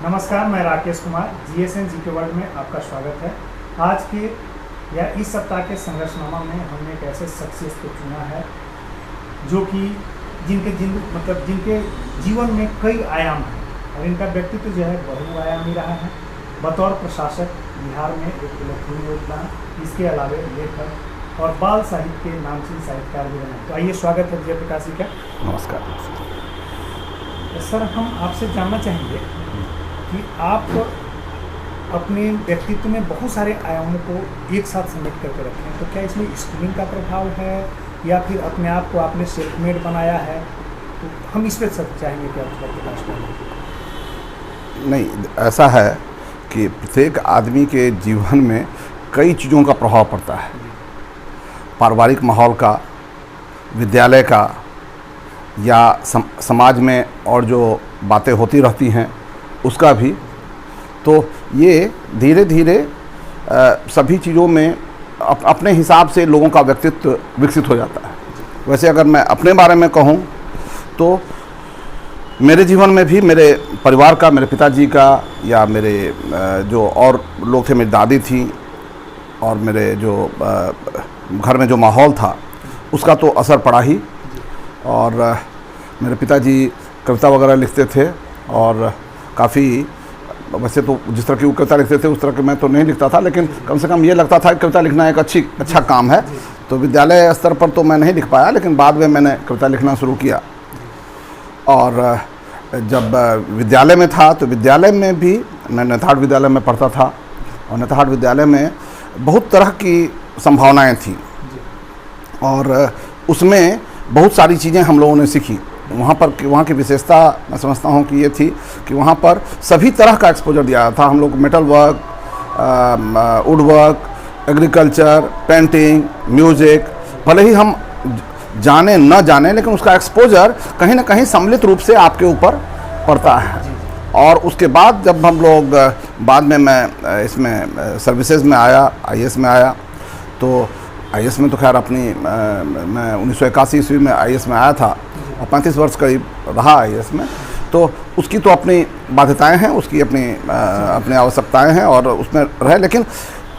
नमस्कार, मैं Rakesh Kumar GSN GK world में आपका स्वागत है। आज के या इस सप्ताह के संघर्षनामा में हमने एक ऐसे शख्सियत को चुना है जो कि जिनके जीवन में कई आयाम हैं और इनका व्यक्तित्व जो है बहुआयामी रहा है। बतौर प्रशासक बिहार में एक उल्लेखनीय योगदान, इसके अलावा लेखक और बाल साहित्य के नामचीन साहित्यकार भी बने। तो आइए, स्वागत है जयप्रकाश जी का। नमस्कार सर, हम आपसे जानना चाहेंगे कि आप अपने व्यक्तित्व में बहुत सारे आयामों को एक साथ समेट करके रखे हैं, तो क्या इसमें स्कूलिंग का प्रभाव है या फिर अपने आप को आपने सेल्फ मेड बनाया है? तो हम इस पर सब चाहेंगे कि आप प्रकाश करें। नहीं, ऐसा है कि प्रत्येक आदमी के जीवन में कई चीज़ों का प्रभाव पड़ता है। पारिवारिक माहौल का, विद्यालय का, या समाज में और जो बातें होती रहती हैं उसका भी। तो ये धीरे धीरे सभी चीज़ों में अपने हिसाब से लोगों का व्यक्तित्व विकसित हो जाता है। वैसे अगर मैं अपने बारे में कहूँ तो मेरे जीवन में भी मेरे परिवार का, मेरे पिताजी का या मेरे जो और लोग थे, मेरी दादी थी और मेरे जो घर में जो माहौल था उसका तो असर पड़ा ही। और मेरे पिताजी कविता वगैरह लिखते थे और काफ़ी, वैसे तो जिस तरह की वो कविता लिखते थे उस तरह की मैं तो नहीं लिखता था, लेकिन कम से कम ये लगता था कि कविता लिखना एक अच्छा काम है। तो विद्यालय स्तर पर तो मैं नहीं लिख पाया, लेकिन बाद में मैंने कविता लिखना शुरू किया। और जब विद्यालय में था तो विद्यालय में भी मैं नेतहाट विद्यालय में पढ़ता था और नेतहाट विद्यालय में बहुत तरह की संभावनाएँ थीं और उसमें बहुत सारी चीज़ें हम लोगों ने सीखी। वहाँ की विशेषता मैं समझता हूँ कि ये थी कि वहाँ पर सभी तरह का एक्सपोजर दिया था। हम लोग को metal work, would work, agriculture, painting, music, भले ही हम जाने न जाने लेकिन उसका एक्सपोजर कहीं ना कहीं सम्मिलित रूप से आपके ऊपर पड़ता है। और उसके बाद जब हम लोग बाद में मैं इसमें सर्विसेज में आया, IAS में आया, तो IAS में तो खैर मैं 1981 ईस्वी में IAS में आया था और 35 वर्ष करीब रहा IAS में। तो उसकी तो अपनी बाध्यताएं हैं, उसकी अपनी आवश्यकताएं हैं और उसमें रहे। लेकिन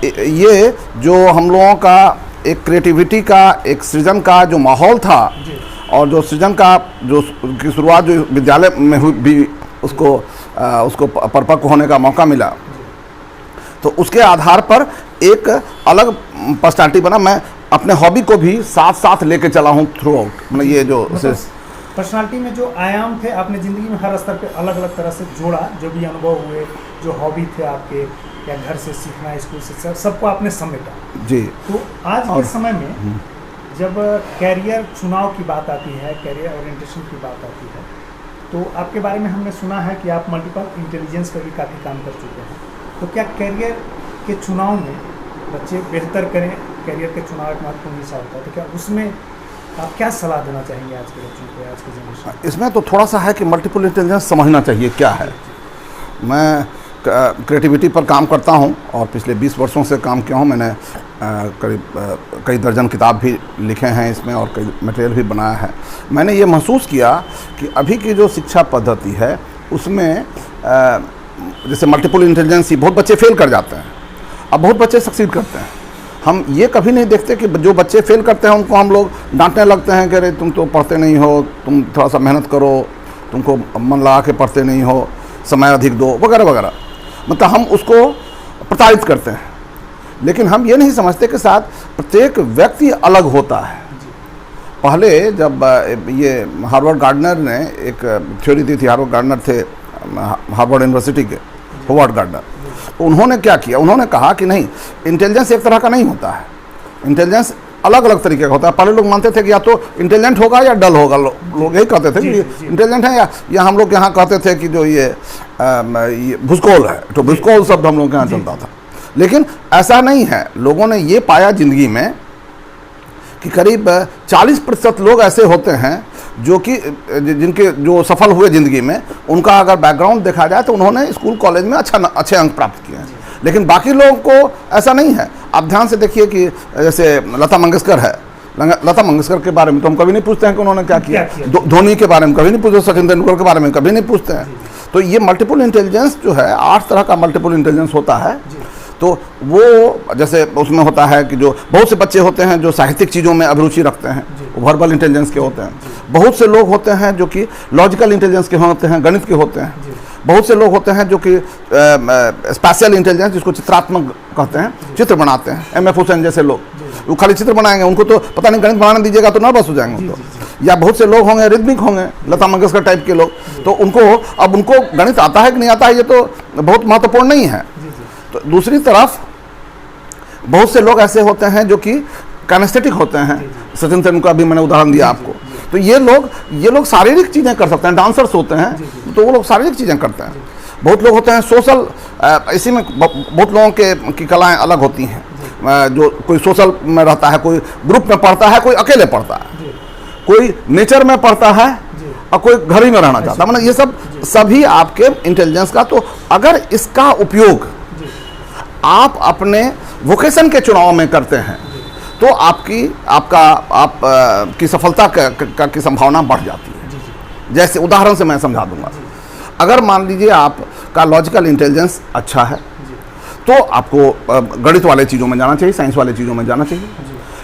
ये जो हम लोगों का एक क्रिएटिविटी का, एक सृजन का जो माहौल था और जो सृजन का जो की शुरुआत जो विद्यालय में हुई भी, उसको परिपक्व होने का मौका मिला, तो उसके आधार पर एक अलग पर्सनालिटी बना। मैं अपने हॉबी को भी साथ साथ लेके चला हूँ थ्रू आउट। मतलब ये जो पर्सनालिटी में जो आयाम थे आपने ज़िंदगी में हर स्तर पे अलग अलग तरह से जोड़ा। जो भी अनुभव हुए, जो हॉबी थे आपके या घर से सीखना, स्कूल से, सबको आपने समेटा जी। तो आज के समय में जब कैरियर चुनाव की बात आती है, कैरियर ओरिएंटेशन की बात आती है, तो आपके बारे में हमने सुना है कि आप मल्टीपल इंटेलिजेंस पर भी काफ़ी काम कर चुके हैं। तो क्या कैरियर के चुनाव में बच्चे बेहतर करें? कैरियर के चुनाव एक महत्वपूर्ण हिस्सा होता है, तो क्या उसमें आप क्या सलाह देना चाहेंगे आज के बच्चों को, आज के जनरेशन? इसमें तो थोड़ा सा है कि मल्टीपल इंटेलिजेंस समझना चाहिए क्या है। मैं क्रिएटिविटी पर काम करता हूं और पिछले 20 वर्षों से काम किया हूं। मैंने करीब कई दर्जन किताब भी लिखे हैं इसमें और कई मटेरियल भी बनाया है। मैंने ये महसूस किया कि अभी की जो शिक्षा पद्धति है उसमें जैसे मल्टीपल इंटेलिजेंस ही बहुत बच्चे फेल कर जाते हैं, अब बहुत बच्चे सक्सीड करते हैं। हम ये कभी नहीं देखते कि जो बच्चे फेल करते हैं उनको हम लोग डांटने लगते हैं कि अरे तुम तो पढ़ते नहीं हो, तुम थोड़ा सा मेहनत करो, तुमको मन लगा के पढ़ते नहीं हो, समय अधिक दो, वगैरह वगैरह। मतलब हम उसको प्रताड़ित करते हैं, लेकिन हम ये नहीं समझते कि साथ प्रत्येक व्यक्ति अलग होता है। पहले जब ये हार्वर्ड गार्डनर ने एक थ्योरी दी थी, हार्वर्ड गार्डनर थे हार्वर्ड यूनिवर्सिटी के, होवर्ड गार्डनर, तो उन्होंने क्या किया, उन्होंने कहा कि नहीं, इंटेलिजेंस एक तरह का नहीं होता है, इंटेलिजेंस अलग अलग तरीके का होता है। पहले लोग मानते थे कि या तो इंटेलिजेंट होगा या डल होगा, लोग यही कहते थे कि इंटेलिजेंट है, या हम लोग यहाँ कहते थे कि जो ये भूसकोल है, तो भूसकोल शब्द हम लोग के यहाँ चलता था। लेकिन ऐसा नहीं है। लोगों ने ये पाया ज़िंदगी में कि करीब 40% लोग ऐसे होते हैं जो कि जो सफल हुए ज़िंदगी में, उनका अगर बैकग्राउंड देखा जाए तो उन्होंने स्कूल कॉलेज में अच्छे अंक प्राप्त किए हैं। लेकिन बाकी लोगों को ऐसा नहीं है। आप ध्यान से देखिए कि जैसे लता मंगेशकर है, लता मंगेशकर के बारे में तो हम कभी नहीं पूछते हैं कि उन्होंने क्या किया। धोनी के बारे में कभी नहीं पूछते, सचिन तेंदुलकर के बारे में कभी नहीं पूछते हैं। तो ये मल्टीपल इंटेलिजेंस जो है 8 तरह का मल्टीपल इंटेलिजेंस होता है। जी। तो वो जैसे उसमें होता है कि जो बहुत से बच्चे होते हैं जो साहित्यिक चीज़ों में अभिरुचि रखते हैं, वो वर्बल इंटेलिजेंस के होते हैं। बहुत से लोग होते हैं जो कि लॉजिकल इंटेलिजेंस के होते हैं, गणित के होते हैं। बहुत से लोग होते हैं जो कि स्पेशल इंटेलिजेंस, जिसको चित्रात्मक कहते हैं, चित्र बनाते हैं। M.F. हुसैन जैसे लोग, वो खाली चित्र बनाएंगे, उनको तो पता नहीं गणित बनाने दीजिएगा तो नर्वस हो जाएंगे तो। या बहुत से लोग होंगे रिदमिक होंगे, लता मंगेशकर टाइप के लोग, तो उनको गणित आता है कि नहीं आता है ये तो बहुत महत्वपूर्ण नहीं है। तो दूसरी तरफ बहुत से लोग ऐसे होते हैं जो कि काइनेस्थेटिक होते हैं। सचिन तेंदुलकर, अभी मैंने उदाहरण दिया आपको। तो ये लोग शारीरिक चीज़ें कर सकते हैं, डांसर्स होते हैं, तो वो लोग शारीरिक चीज़ें करते हैं। बहुत लोग होते हैं सोशल, इसी में बहुत लोगों की कलाएं अलग होती हैं। जो कोई सोशल में रहता है, कोई ग्रुप में पढ़ता है, कोई अकेले पढ़ता है, कोई नेचर में पढ़ता है और कोई घर ही में रहना चाहता है। मतलब ये सब सभी आपके इंटेलिजेंस का। तो अगर इसका उपयोग आप अपने वोकेशन के चुनाव में करते हैं तो आपकी सफलता की संभावना बढ़ जाती है। जैसे उदाहरण से मैं समझा दूंगा। अगर मान लीजिए आपका लॉजिकल इंटेलिजेंस अच्छा है तो आपको गणित वाले चीज़ों में जाना चाहिए, साइंस वाले चीज़ों में जाना चाहिए।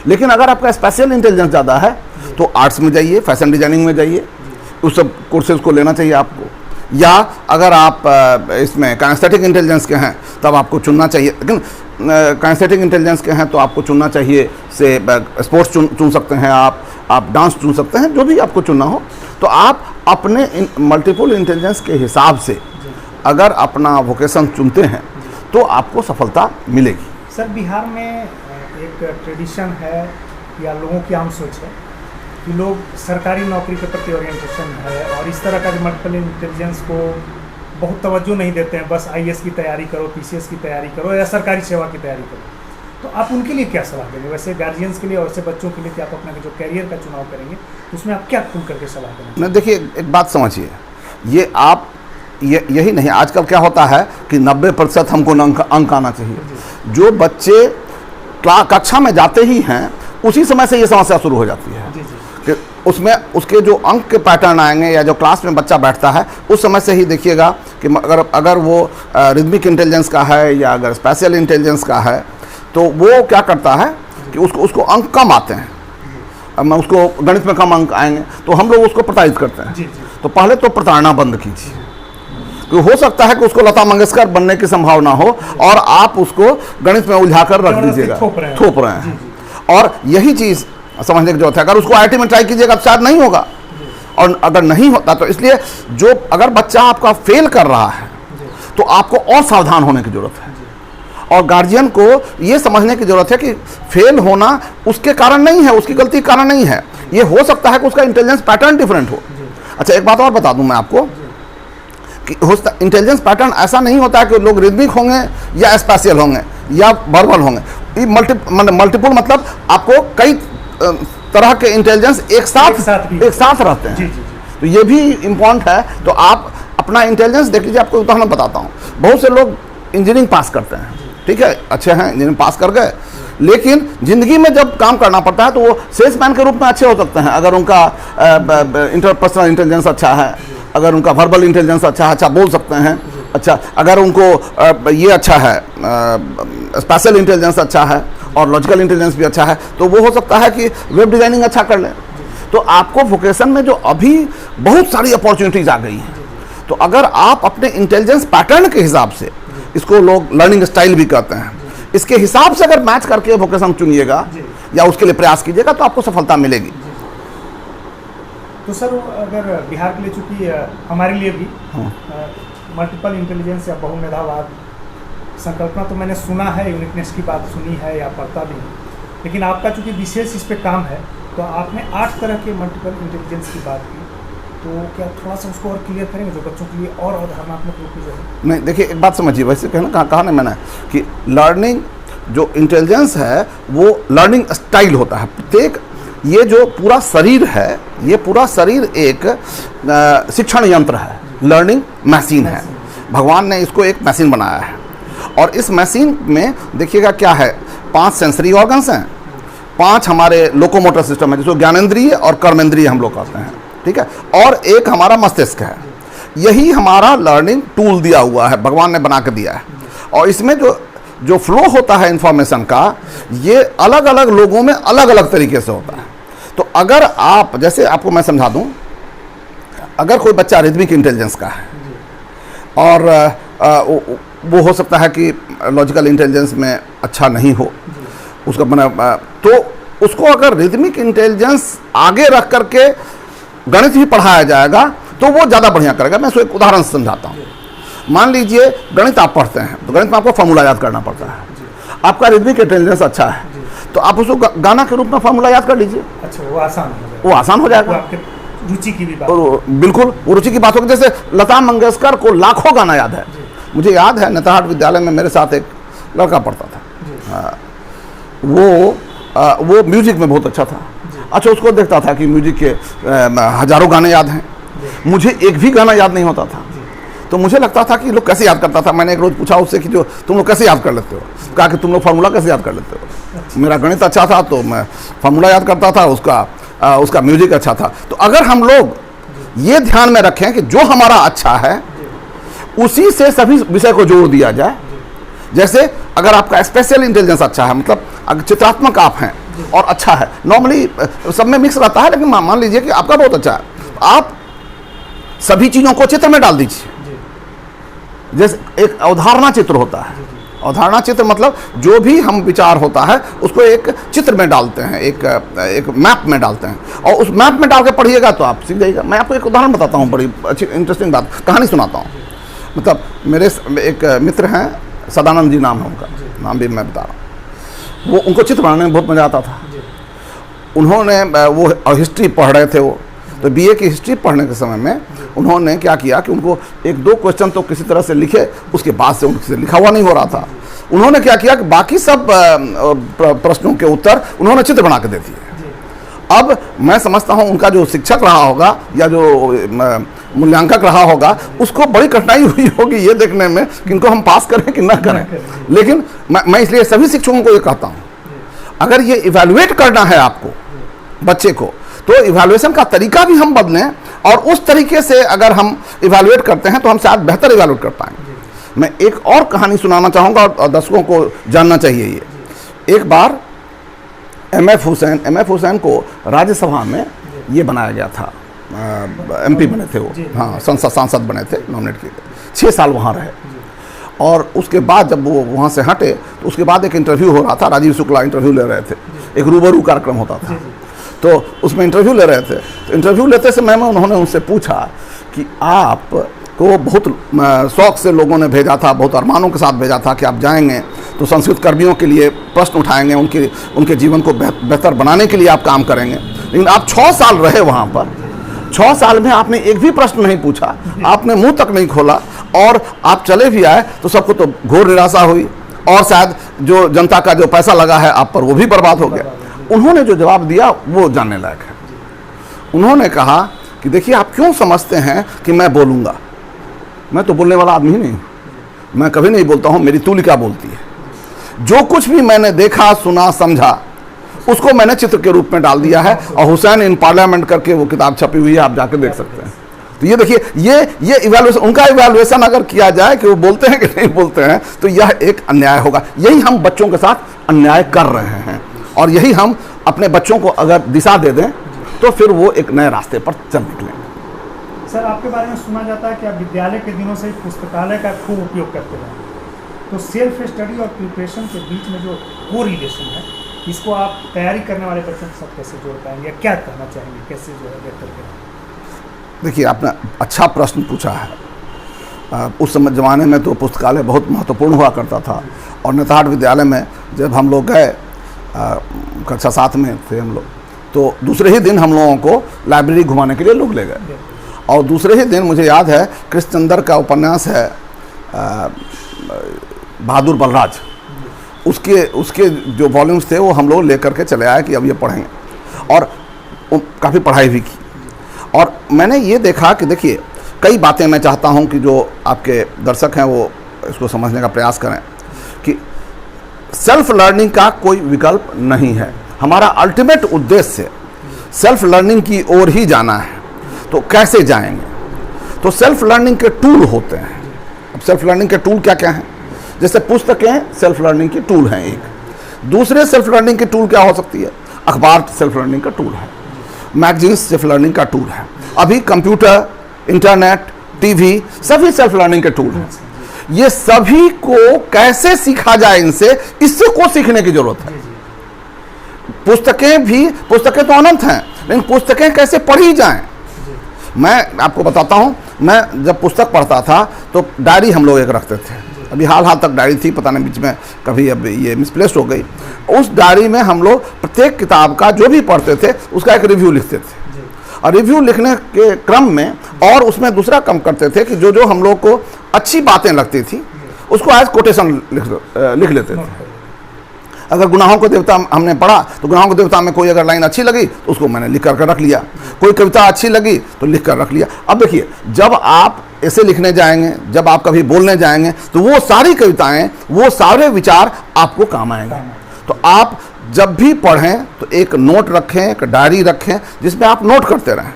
लेकिन अगर आपका स्पेशल इंटेलिजेंस ज़्यादा है तो आर्ट्स में जाइए, फैशन डिजाइनिंग में जाइए, उस सब कोर्सेज को लेना चाहिए आपको। या अगर आप इसमें काइनेस्थेटिक इंटेलिजेंस के हैं तब आपको चुनना चाहिए। लेकिन काइनेस्थेटिक इंटेलिजेंस के हैं तो आपको चुनना चाहिए से स्पोर्ट्स चुन सकते हैं, आप डांस चुन सकते हैं, जो भी आपको चुनना हो। तो आप अपने मल्टीपल इंटेलिजेंस के हिसाब से अगर अपना वोकेशन चुनते हैं तो आपको सफलता मिलेगी। सर, बिहार में एक ट्रेडिशन है या लोगों की आम सोच है कि लोग सरकारी नौकरी के प्रति ओरिएंटेशन है और इस तरह का जो मल्टीपल इंटेलिजेंस को बहुत तवज्जो नहीं देते हैं। बस IAS की तैयारी करो, PCS की तैयारी करो या सरकारी सेवा की तैयारी करो। तो आप उनके लिए क्या सलाह देंगे? वैसे गार्जियंस के लिए और वैसे बच्चों के लिए कि आप अपना जो कैरियर का चुनाव करेंगे उसमें आप क्या खुल करके सलाह देंगे? नहीं, देखिए एक बात समझिए, यही नहीं, आजकल क्या होता है कि 90% हमको अंक आना चाहिए। जो बच्चे कक्षा में जाते ही हैं उसी समय से ये समस्या शुरू हो जाती है कि उसमें उसके जो अंक के पैटर्न आएंगे या जो क्लास में बच्चा बैठता है उस समय से ही देखिएगा कि अगर वो रिदमिक इंटेलिजेंस का है या अगर स्पेशल इंटेलिजेंस का है तो वो क्या करता है कि उसको अंक कम आते हैं। अब उसको गणित में कम अंक आएंगे तो हम लोग उसको प्रताड़ित करते हैं। तो पहले तो प्रताड़ना बंद कीजिए। तो हो सकता है कि उसको लता मंगेशकर बनने की संभावना हो और आप उसको गणित में उलझा कर रख दीजिएगा, थोप रहे हैं। और यही चीज़ समझने की जरूरत है। अगर उसको IIT में ट्राई कीजिएगा तो शायद नहीं होगा, और अगर नहीं होता तो इसलिए अगर बच्चा आपका फेल कर रहा है तो आपको और सावधान होने की जरूरत है। और गार्जियन को ये समझने की जरूरत है कि फेल होना उसके कारण नहीं है, उसकी गलती के कारण नहीं है। ये हो सकता है कि उसका इंटेलिजेंस पैटर्न डिफरेंट हो। अच्छा, एक बात और बता दूं मैं आपको कि इंटेलिजेंस पैटर्न ऐसा नहीं होता है कि लोग रिदमिक होंगे या स्पेशल होंगे या वर्बल होंगे। ये मल्टीपल मतलब आपको कई तरह के इंटेलिजेंस एक साथ रहते हैं। तो ये भी इम्पोर्टेंट है। तो आप अपना इंटेलिजेंस देख लीजिए। आपको उदाहरण बताता हूँ। बहुत से लोग इंजीनियरिंग पास करते हैं, ठीक है, अच्छे हैं, इंजीनियरिंग पास कर गए, लेकिन ज़िंदगी में जब काम करना पड़ता है तो वो सेल्समैन के रूप में अच्छे हो सकते हैं अगर उनका इंटरपर्सनल इंटेलिजेंस अच्छा है, अगर उनका वर्बल इंटेलिजेंस अच्छा बोल सकते हैं। अच्छा, अगर उनको ये अच्छा है, स्पेशल इंटेलिजेंस अच्छा है और लॉजिकल इंटेलिजेंस भी अच्छा है, तो वो हो सकता है कि वेब डिज़ाइनिंग अच्छा कर लें। तो आपको वोकेशन में जो अभी बहुत सारी अपॉर्चुनिटीज़ आ गई हैं, तो अगर आप अपने इंटेलिजेंस पैटर्न के हिसाब से, इसको लोग लर्निंग स्टाइल भी कहते हैं, इसके हिसाब से अगर मैच करके वोकेशन चुनिएगा या उसके लिए प्रयास कीजिएगा तो आपको सफलता मिलेगी। तो सर, अगर बिहार के लिए, चूँकि हमारे लिए भी मल्टीपल इंटेलिजेंस या बहुमेधावाद संकल्पना तो मैंने सुना है, यूनिकनेस की बात सुनी है या पढ़ता भी हूँ, लेकिन आपका चूँकि विशेष इस पे काम है तो आपने 8 तरह के मल्टीपल इंटेलिजेंस की बात की। तो क्या थोड़ा सा उसको और क्लियर करेंगे जो बच्चों के लिए और अवधारणात्मक रूप में जो है? नहीं, देखिए एक बात समझिए, वैसे कहा ना मैंने कि लर्निंग जो इंटेलिजेंस है वो लर्निंग स्टाइल होता है। प्रत्येक ये जो पूरा शरीर है, ये पूरा शरीर एक शिक्षण यंत्र है, लर्निंग मशीन है। भगवान ने इसको एक मशीन बनाया है और इस मशीन में देखिएगा क्या है, 5 सेंसरी ऑर्गन्स हैं, 5 हमारे लोकोमोटर सिस्टम है जिसको ज्ञानेंद्रिय और कर्मेंद्रिय हम लोग कहते हैं, ठीक है, और एक हमारा मस्तिष्क है। यही हमारा लर्निंग टूल दिया हुआ है, भगवान ने बना के दिया है। और इसमें जो फ्लो होता है इंफॉर्मेशन का, ये अलग अलग लोगों में अलग अलग तरीके से होता है। तो अगर आप, जैसे आपको मैं समझा दूं, अगर कोई बच्चा रिदमिक इंटेलिजेंस का है और वो हो सकता है कि लॉजिकल इंटेलिजेंस में अच्छा नहीं हो उसका बना, तो उसको अगर रिदमिक इंटेलिजेंस आगे रख करके गणित भी पढ़ाया जाएगा तो वो ज़्यादा बढ़िया करेगा। मैं इसको एक उदाहरण से समझाता हूँ। मान लीजिए गणित आप पढ़ते हैं तो गणित में आपको फार्मूला याद करना पड़ता है। आपका रिदमिक इंटेलिजेंस अच्छा है तो आप उसको गाना के रूप में फार्मूला याद कर लीजिए। अच्छा, वो आसान हो जाएगा। आपके रुचि की भी बात, और बिल्कुल वो रुचि की बात होगी। जैसे लता मंगेशकर को लाखों गाना याद है। मुझे याद है नेताहाट विद्यालय में मेरे साथ एक लड़का पढ़ता था, वो म्यूजिक में बहुत अच्छा था। अच्छा, उसको देखता था कि म्यूजिक के हजारों गाने याद हैं, मुझे एक भी गाना याद नहीं होता था। तो मुझे लगता था कि लोग कैसे याद करता था। मैंने एक रोज़ पूछा उससे कि जो तुम लोग कैसे याद कर लेते हो, कहा कि तुम लोग फार्मूला कैसे याद कर लेते हो। मेरा गणित अच्छा था तो मैं फार्मूला याद करता था, उसका म्यूजिक अच्छा था। तो अगर हम लोग ये ध्यान में रखें कि जो हमारा अच्छा है उसी से सभी विषय को जोड़ दिया जाए। जैसे अगर आपका स्पेशल इंटेलिजेंस अच्छा है, मतलब अगर चित्रात्मक आप हैं और अच्छा है, नॉर्मली सब में मिक्स रहता है, लेकिन मान लीजिए कि आपका बहुत अच्छा है, आप सभी चीज़ों को चित्र में डाल दीजिए। जैसे एक अवधारणा चित्र होता है, अवधारणा चित्र मतलब जो भी हम विचार होता है उसको एक चित्र में डालते हैं, एक मैप में डालते हैं, और उस मैप में डाल के पढ़िएगा तो आप सीख जाइएगा। मैं आपको एक उदाहरण बताता हूँ, बड़ी अच्छी इंटरेस्टिंग बात, कहानी सुनाता हूँ। मतलब मेरे एक मित्र हैं, सदानंद जी नाम है उनका, नाम भी मैं बता रहा हूँ। वो उनको चित्र बनाने में बहुत मज़ा आता था। उन्होंने वो हिस्ट्री पढ़ रहे थे, वो तो बीए की हिस्ट्री पढ़ने के समय में उन्होंने क्या किया कि उनको एक दो क्वेश्चन तो किसी तरह से लिखे, उसके बाद से उनसे लिखा हुआ नहीं हो रहा था। उन्होंने क्या किया कि बाकी सब प्रश्नों के उत्तर उन्होंने चित्र बना के दे दिए। अब मैं समझता हूँ उनका जो शिक्षक रहा होगा या जो मूल्यांकक रहा होगा उसको बड़ी कठिनाई हुई होगी ये देखने में कि इनको हम पास करें कि ना करें। लेकिन मैं इसलिए सभी शिक्षकों को ये कहता हूँ, अगर ये इवैल्यूएट करना है आपको बच्चे को, तो इवैल्यूएशन का तरीका भी हम बदलें, और उस तरीके से अगर हम इवैल्यूएट करते हैं तो हम शायद बेहतर इवैल्यूएट कर पाएंगे। मैं एक और कहानी सुनाना चाहूँगा और दर्शकों को जानना चाहिए। ये एक बार एमएफ हुसैन को राज्यसभा में ये बनाया गया था, एमपी बने थे वो, हाँ संसद सांसद बने थे, नॉमिनेट किए गए, 6 साल वहाँ रहे। और उसके बाद जब वो वहाँ से हटे तो उसके बाद एक इंटरव्यू हो रहा था, राजीव शुक्ला इंटरव्यू ले रहे थे, एक रूबरू कार्यक्रम होता था, तो उसमें इंटरव्यू ले रहे थे। तो इंटरव्यू लेते समय में उन्होंने उनसे पूछा कि आप को बहुत शौक से लोगों ने भेजा था, बहुत अरमानों के साथ भेजा था कि आप जाएंगे तो संस्कृत कर्मियों के लिए प्रश्न उठाएंगे, उनके जीवन को बेहतर बनाने के लिए आप काम करेंगे। लेकिन आप 6 साल रहे वहाँ पर, 6 साल में आपने एक भी प्रश्न नहीं पूछा, आपने मुंह तक नहीं खोला, और आप चले भी आए तो सबको तो घोर निराशा हुई, और शायद जो जनता का जो पैसा लगा है आप पर वो भी बर्बाद हो गया। उन्होंने जो जवाब दिया वो जानने लायक है। उन्होंने कहा कि देखिए, आप क्यों समझते हैं कि मैं बोलूँगा, मैं तो बोलने वाला आदमी ही नहीं, मैं कभी नहीं बोलता हूँ, मेरी तूलिका बोलती है। जो कुछ भी मैंने देखा, सुना, समझा, उसको मैंने चित्र के रूप में डाल दिया है, और हुसैन इन पार्लियामेंट करके वो किताब छपी हुई है, आप जाके देख सकते हैं। तो ये देखिए, ये इवैल्यूएशन, उनका इवैल्यूएशन अगर किया जाए कि वो बोलते हैं कि नहीं बोलते हैं, तो यह एक अन्याय होगा। यही हम बच्चों के साथ अन्याय कर रहे हैं, और यही हम अपने बच्चों को अगर दिशा दे दें तो फिर वो एक नए रास्ते पर चल निकलेंगे। सर, आपके बारे में सुना जाता है कि आप विद्यालय के दिनों से पुस्तकालय का खूब उपयोग करते हैं, तो सेल्फ स्टडी और प्रिपरेशन के बीच में जो को रिलेशन है, इसको आप तैयारी करने वाले बच्चों के साथ कैसे जोड़ पाएंगे, या क्या कहना चाहेंगे, कैसे जो है बेहतर करें? देखिए, आपने अच्छा प्रश्न पूछा है। उस समय ज़माने में तो पुस्तकालय बहुत महत्वपूर्ण हुआ करता था, और नेताहाट विद्यालय में जब हम लोग गए, कक्षा 7 में थे हम लोग, तो दूसरे ही दिन हम लोगों को लाइब्रेरी घुमाने के लिए लोग ले गए, और दूसरे ही दिन मुझे याद है कृष्णचंद्र का उपन्यास है बहादुर बलराज, उसके जो वॉल्यूम्स थे वो हम लोग लेकर के चले आए कि अब ये पढ़ेंगे, और काफ़ी पढ़ाई भी की। और मैंने ये देखा कि देखिए, कई बातें मैं चाहता हूँ कि जो आपके दर्शक हैं वो इसको समझने का प्रयास करें कि सेल्फ लर्निंग का कोई विकल्प नहीं है। हमारा अल्टीमेट उद्देश्य सेल्फ लर्निंग की ओर ही जाना है। तो कैसे जाएंगे? तो सेल्फ लर्निंग के टूल होते हैं। अब सेल्फ लर्निंग के टूल क्या क्या हैं? जैसे पुस्तकें सेल्फ लर्निंग के टूल हैं एक। दूसरे सेल्फ लर्निंग की टूल क्या हो सकती है? अखबार सेल्फ लर्निंग का टूल है, मैगजीन सेल्फ लर्निंग का टूल है, अभी कंप्यूटर, इंटरनेट, टीवी सभी सेल्फ लर्निंग के टूल हैं। ये सभी को कैसे सीखा जाए, इनसे इससे को सीखने की जरूरत है। पुस्तकें तो अनंत हैं, लेकिन पुस्तकें कैसे पढ़ी जाएं? मैं आपको बताता हूं, मैं जब पुस्तक पढ़ता था तो डायरी हम लोग एक रखते थे। अभी हाल तक डायरी थी, पता नहीं बीच में कभी अब ये मिसप्लेस्ड हो गई। उस डायरी में हम लोग प्रत्येक किताब का जो भी पढ़ते थे उसका एक रिव्यू लिखते थे, और रिव्यू लिखने के क्रम में और उसमें दूसरा काम करते थे कि जो हम लोग को अच्छी बातें लगती थी उसको एज कोटेशन लिख लेते थे। अगर गुनाहों को देवता हमने पढ़ा तो गुनाहों को देवता में कोई अगर लाइन अच्छी लगी तो उसको मैंने लिख कर रख लिया, कोई कविता अच्छी लगी तो लिख कर रख लिया। अब देखिए, जब आप ऐसे लिखने जाएंगे, जब आप कभी बोलने जाएंगे तो वो सारी कविताएं, वो सारे विचार आपको काम आएंगे। तो आप जब भी पढ़ें तो एक नोट रखें, एक डायरी रखें जिसमें आप नोट करते रहें।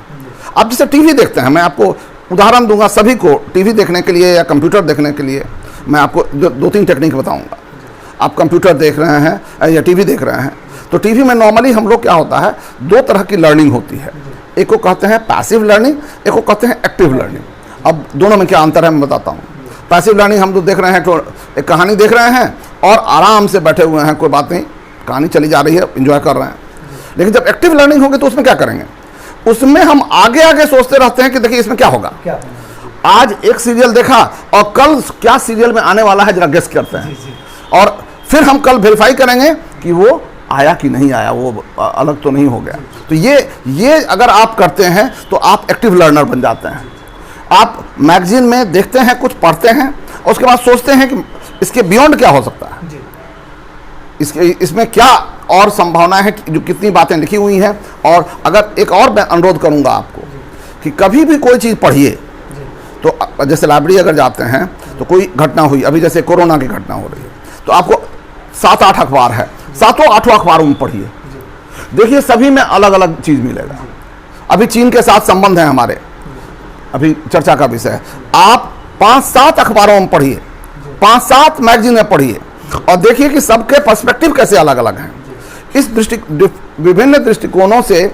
आप जैसे टीवी देखते हैं, मैं आपको उदाहरण दूंगा, सभी को टीवी देखने के लिए या कंप्यूटर देखने के लिए मैं आपको दो तीन टेक्निक बताऊंगा। आप कंप्यूटर देख रहे हैं या टीवी देख रहे हैं तो टीवी में नॉर्मली हम लोग क्या होता है, दो तरह की लर्निंग होती है। एक को कहते हैं पैसिव लर्निंग, एक को कहते हैं एक्टिव लर्निंग। अब दोनों में क्या अंतर है मैं बताता हूँ। पैसिव लर्निंग हम लोग देख रहे हैं तो एक कहानी देख रहे हैं और आराम से बैठे हुए हैं, कोई बात नहीं, कहानी चली जा रही है, एंजॉय कर रहे हैं। लेकिन जब एक्टिव लर्निंग होगी तो उसमें क्या करेंगे, उसमें हम आगे आगे सोचते रहते हैं कि देखिए इसमें क्या होगा, आज एक सीरियल देखा और कल क्या सीरियल में आने वाला है जरा गेस करते हैं, और फिर हम कल वेरीफाई करेंगे कि वो आया कि नहीं आया, वो अलग तो नहीं हो गया। तो ये अगर आप करते हैं तो आप एक्टिव लर्नर बन जाते हैं। आप मैगजीन में देखते हैं, कुछ पढ़ते हैं और उसके बाद सोचते हैं कि इसके बियॉन्ड क्या हो सकता है, इसमें क्या और संभावना है, जो कितनी बातें लिखी हुई हैं। और अगर एक और मैं अनुरोध करूंगा आपको कि कभी भी कोई चीज़ पढ़िए तो जैसे लाइब्रेरी अगर जाते हैं तो कोई घटना हुई, अभी जैसे कोरोना की घटना हो रही है, तो आपको 7-8 अखबार है, 7-8 अखबारों में पढ़िए, देखिए सभी में अलग अलग चीज़ मिलेगा। अभी चीन के साथ संबंध है हमारे, अभी चर्चा का विषय है। आप 5-7 अखबारों में पढ़िए, 5-7 मैगजीन में पढ़िए और देखिए कि सबके पर्सपेक्टिव कैसे अलग अलग हैं। इस विभिन्न दृष्टिकोणों से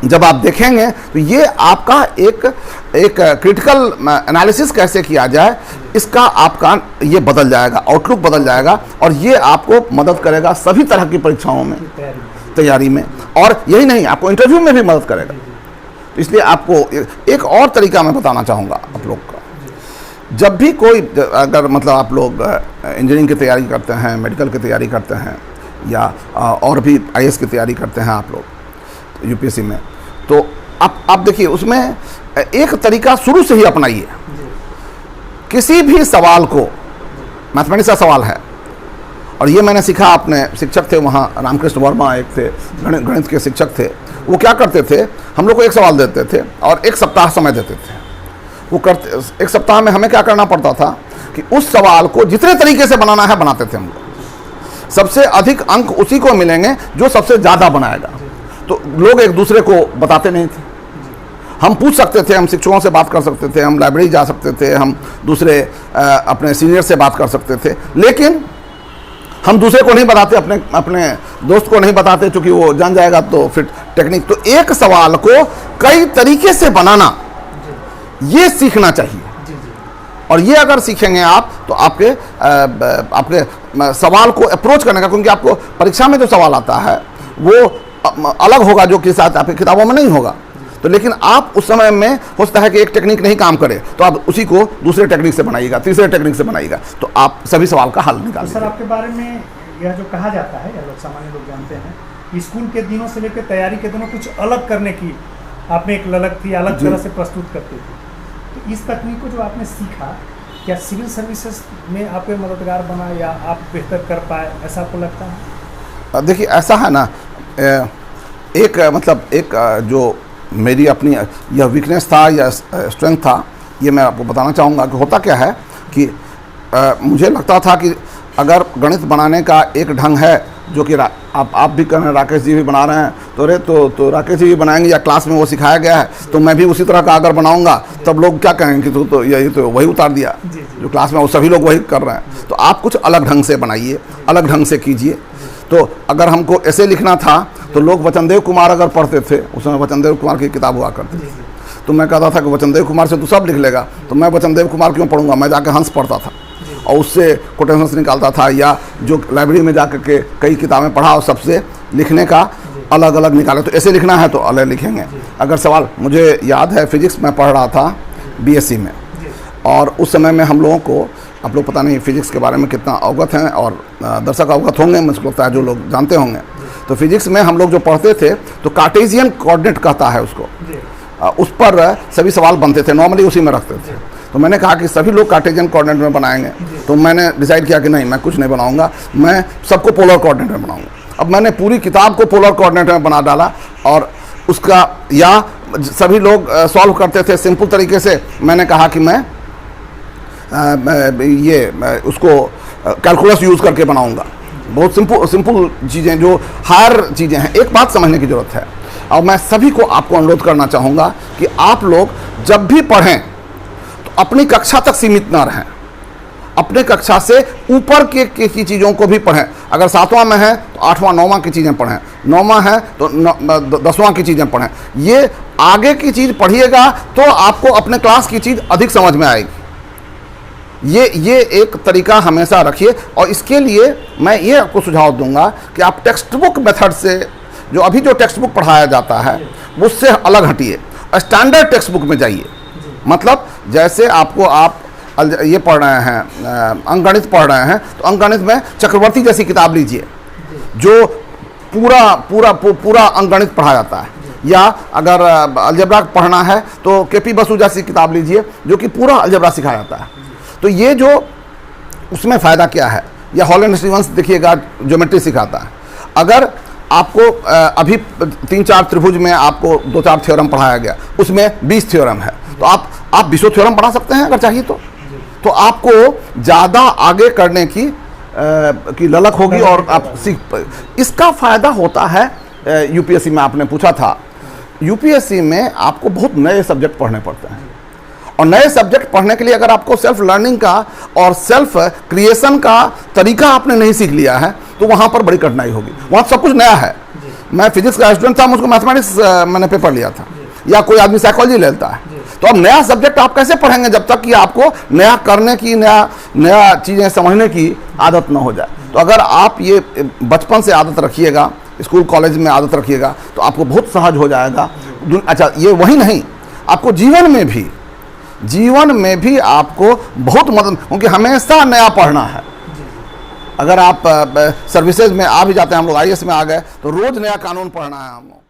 जब आप देखेंगे तो ये आपका एक क्रिटिकल एनालिसिस कैसे किया जाए, इसका आपका ये बदल जाएगा, आउटलुक बदल जाएगा, और ये आपको मदद करेगा सभी तरह की परीक्षाओं में तैयारी में, और यही नहीं, आपको इंटरव्यू में भी मदद करेगा। इसलिए आपको एक और तरीका मैं बताना चाहूँगा आप लोग का। जब भी कोई, अगर मतलब आप लोग इंजीनियरिंग की तैयारी करते हैं, मेडिकल की तैयारी करते हैं, या और भी IAS की तैयारी करते हैं आप लोग UPSC में, तो आप देखिए उसमें एक तरीका शुरू से ही अपनाइए। किसी भी सवाल को, मैथमेटिक्स का सवाल है, और ये मैंने सीखा, अपने शिक्षक थे वहाँ, रामकृष्ण वर्मा एक थे, गणित के शिक्षक थे। वो क्या करते थे, हम लोग को एक सवाल देते थे और एक सप्ताह समय देते थे। वो करते, एक सप्ताह में हमें क्या करना पड़ता था कि उस सवाल को जितने तरीके से बनाना है बनाते थे हम लोग। सबसे अधिक अंक उसी को मिलेंगे जो सबसे ज़्यादा बनाएगा। तो लोग एक दूसरे को बताते नहीं थे। हम पूछ सकते थे, हम शिक्षकों से बात कर सकते थे, हम लाइब्रेरी जा सकते थे, हम दूसरे अपने सीनियर से बात कर सकते थे, लेकिन हम दूसरे को नहीं बताते, अपने दोस्त को नहीं बताते, क्योंकि वो जान जाएगा तो फिर टेक्निक। तो एक सवाल को कई तरीके से बनाना, ये सीखना चाहिए। और ये अगर सीखेंगे आप तो आपके सवाल को अप्रोच करने का, क्योंकि आपको परीक्षा में जो सवाल आता है वो अलग होगा जो कि साथ आपकी किताबों में नहीं होगा। तो लेकिन आप उस समय में हो सकता है कि एक टेक्निक नहीं काम करे, तो आप उसी को दूसरे टेक्निक से बनाइएगा, तीसरे टेक्निक से बनाइएगा, तो आप सभी सवाल का हल निकाल। सर, आपके बारे में यह जो कहा जाता है, या लोग सामान्य लोग जानते हैं, स्कूल के दिनों से लेकर तैयारी के दिनों कुछ अलग करने की आपने एक ललक थी, अलग तरह से प्रस्तुत करते थे। तो इस तकनीक को जो आपने सीखा, क्या सिविल सर्विसेज में आपके मददगार बना, या आप बेहतर कर पाए, ऐसा आपको लगता है? देखिए ऐसा है ना, एक जो मेरी अपनी यह वीकनेस था या स्ट्रेंथ था, ये मैं आपको बताना चाहूँगा कि होता क्या है कि मुझे लगता था कि अगर गणित बनाने का एक ढंग है जो कि आप भी कर रहे हैं, राकेश जी भी बना रहे हैं, तो अरे तो राकेश जी भी बनाएंगे या क्लास में वो सिखाया गया है तो मैं भी उसी तरह का अगर बनाऊंगा तब लोग क्या कहेंगे कि तो ये तो वही उतार दिया, जो क्लास में वो सभी लोग वही कर रहे हैं। तो आप कुछ अलग ढंग से बनाइए, अलग ढंग से कीजिए। तो अगर हमको ऐसे लिखना था तो लोग वचनदेव कुमार अगर पढ़ते थे, उस समय वचनदेव कुमार की किताब हुआ करती थी, तो मैं कहता था कि वचनदेव कुमार से तो सब लिख लेगा, तो मैं वचनदेव कुमार क्यों पढ़ूंगा, मैं जाकर हंस पढ़ता था और उससे कोटेशंस निकालता था, या जो लाइब्रेरी में जाकर के कई किताबें पढ़ा और सबसे लिखने का अलग अलग निकाले। तो ऐसे लिखना है तो अलग लिखेंगे। अगर सवाल, मुझे याद है फिजिक्स में पढ़ रहा था बीएससी में, और उस समय में हम लोगों को, आप लोग पता नहीं फिजिक्स के बारे में कितना अवगत हैं और दर्शक अवगत होंगे, मुझको लगता है जो लोग जानते होंगे। तो फिजिक्स में हम लोग जो पढ़ते थे तो कार्टेशियन कोऑर्डिनेट कहता है उसको, उस पर सभी सवाल बनते थे, नॉर्मली उसी में रखते थे। तो मैंने कहा कि सभी लोग कार्टेशियन कोऑर्डिनेट में बनाएंगे, तो मैंने डिसाइड किया कि नहीं, मैं कुछ नहीं बनाऊंगा, मैं सबको पोलर कोऑर्डिनेट में बनाऊंगा। अब मैंने पूरी किताब को पोलर कोऑर्डिनेट में बना डाला, और उसका, या सभी लोग सॉल्व करते थे सिंपल तरीके से, मैंने कहा कि मैं उसको कैलकुलस यूज़ करके बनाऊंगा। बहुत सिंपल चीज़ें, जो हायर चीज़ें हैं, एक बात समझने की ज़रूरत है। और मैं सभी को, आपको अनुरोध करना चाहूँगा कि आप लोग जब भी पढ़ें तो अपनी कक्षा तक सीमित ना रहें, अपने कक्षा से ऊपर की चीज़ों को भी पढ़ें। अगर 7वां में है तो 8वां 9वां की चीज़ें पढ़ें, 9वां है तो 10वां की चीज़ें पढ़ें। ये आगे की चीज़ पढ़िएगा तो आपको अपने क्लास की चीज़ अधिक समझ में आएगी। ये एक तरीका हमेशा रखिए। और इसके लिए मैं ये आपको सुझाव दूंगा कि आप टेक्स्ट बुक मेथड से, जो अभी जो टेक्स्ट बुक पढ़ाया जाता है उससे अलग हटिए, स्टैंडर्ड टेक्स्ट बुक में जाइए। मतलब जैसे आप ये पढ़ रहे हैं, अंकगणित पढ़ रहे हैं, तो अंकगणित में चक्रवर्ती जैसी किताब लीजिए, जो पूरा अंकगणित पढ़ा जाता है। या अगर अलजेब्रा पढ़ना है तो केपी बसु जैसी किताब लीजिए, जो कि पूरा अलजेब्रा सिखाया जाता है। तो ये जो उसमें फ़ायदा क्या है, या हॉलैंड स्टीवंस देखिएगा, ज्योमेट्री सिखाता है। अगर आपको अभी 3-4 त्रिभुज में आपको 2-4 थ्योरम पढ़ाया गया, उसमें 20 थ्योरम है, तो आप 20 थ्योरम पढ़ा सकते हैं अगर चाहिए तो आपको ज़्यादा आगे करने की ललक होगी और आप इसका फ़ायदा होता है। यूपीएससी में आपने पूछा था, यूपीएससी में आपको बहुत नए सब्जेक्ट पढ़ने पड़ते हैं, और नए सब्जेक्ट पढ़ने के लिए अगर आपको सेल्फ लर्निंग का और सेल्फ क्रिएशन का तरीका आपने नहीं सीख लिया है तो वहाँ पर बड़ी कठिनाई होगी। वहाँ सब कुछ नया है। मैं फिजिक्स का स्टूडेंट था, मुझको मैथमेटिक्स मैंने पेपर लिया था, या कोई आदमी साइकोलॉजी लेता है। तो अब नया सब्जेक्ट आप कैसे पढ़ेंगे जब तक कि आपको नया करने की, नया चीज़ें समझने की आदत ना हो जाए। तो अगर आप ये बचपन से आदत रखिएगा, स्कूल कॉलेज में आदत रखिएगा, तो आपको बहुत सहज हो जाएगा। अच्छा, ये वही नहीं, आपको जीवन में भी आपको बहुत मदद, क्योंकि हमेशा नया पढ़ना है। अगर आप सर्विसेज में आ भी जाते हैं, हम लोग IAS में आ गए, तो रोज़ नया कानून पढ़ना है हम लोग।